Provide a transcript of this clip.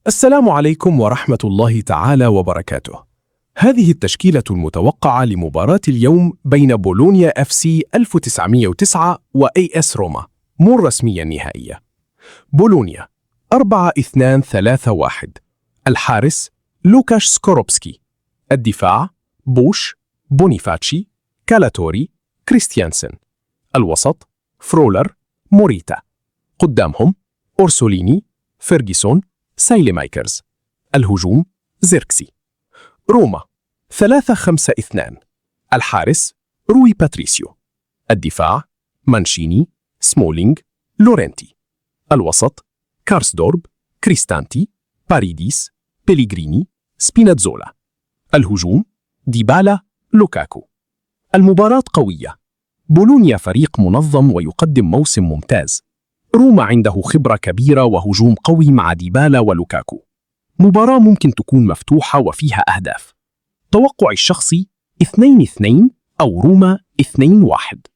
السلام عليكم ورحمة الله تعالى وبركاته. هذه التشكيلة المتوقعة لمباراة اليوم بين بولونيا اف سي 1909 واي اس روما، مو الرسمية النهائية. بولونيا 4-2-3-1. الحارس لوكاش سكوروبسكي. الدفاع بوش، بونيفاتشي، كالاتوري، كريستيانسن. الوسط فرولر، موريتا. قدامهم أورسوليني، فيرجسون، سايلمايكرز. الهجوم زيركسي. روما 3-5-2. الحارس روي باتريسيو. الدفاع مانشيني، سمولينج، لورنتي. الوسط كارسدورب، كريستانتي، باريديس، بيليغريني، سبيناتزولا. الهجوم ديبالا، لوكاكو. المباراة قوية. بولونيا فريق منظم ويقدم موسم ممتاز. روما عنده خبرة كبيرة وهجوم قوي مع ديبالا ولوكاكو. مباراة ممكن تكون مفتوحة وفيها أهداف. توقعي الشخصي 2-2 أو روما 2-1.